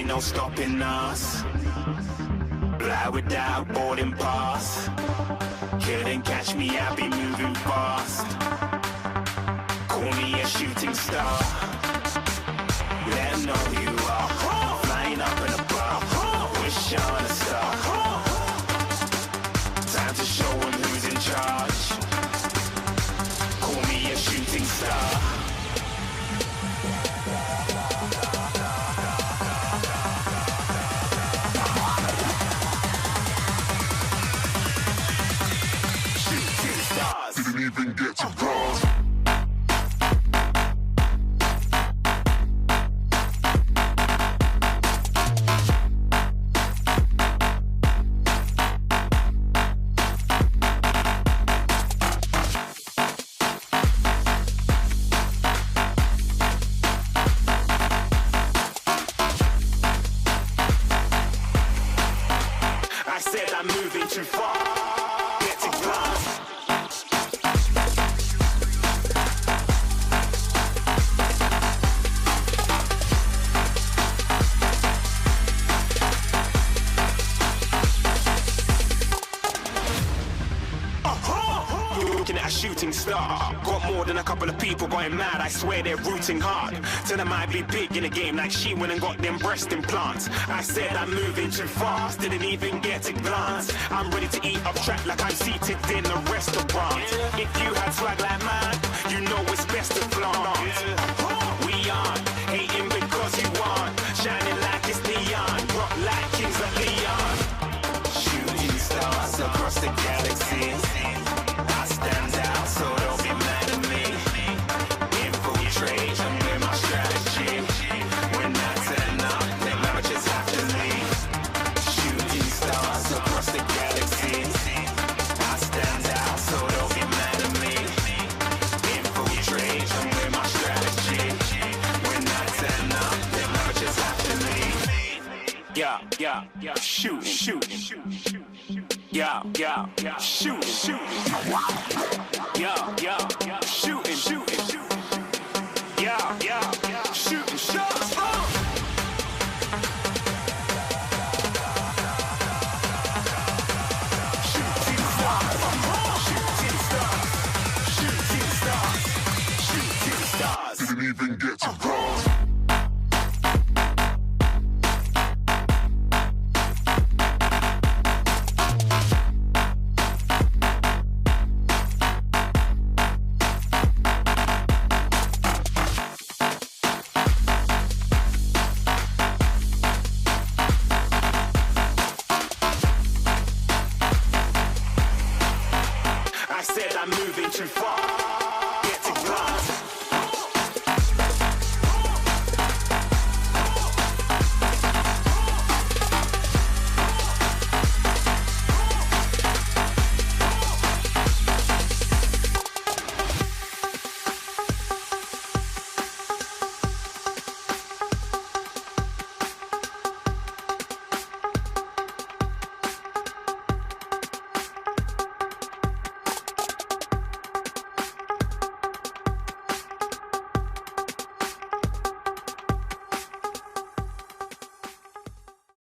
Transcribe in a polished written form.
no stopping us. Fly without boarding pass. Couldn't catch me, I'll be moving fast. Call me a shooting star. Let 'em know who you are. Flying up in a bar. Wish on a star. Time to show 'em who's in charge. Call me a shooting star. Shooting stars. Didn't even get to cross. I said I'm moving too far. Get to glass. You're looking at a shooting star. Got more than a couple of people going mad. I swear they're rooting hard. Tell them I'd be big in the game like she went and got them breast implants. I said I'm moving too fast. Didn't even get a glance. I'm ready to eat up track like I'm seated in a restaurant. If you had swag like mine, you know it's best to flaunt. We aren't hating because you aren't. Shining like it's neon. Rock like kings of Leon. Shooting stars across the galaxy. I stand out, so don't be mad at me. Infiltrate, I'm with my strategy. When I turn up, them amateurs have to leave. Shooting stars across the galaxy. I stand out, so don't be mad at me. Infiltrate, I'm with my strategy. When I turn up, them amateurs have to leave. Yeah, shooting. Yeah, shooting. Yeah, shooting. Yeah, shooting shots. Shooting stars. Shooting stars. Didn't even get to cross. I said I'm moving too far.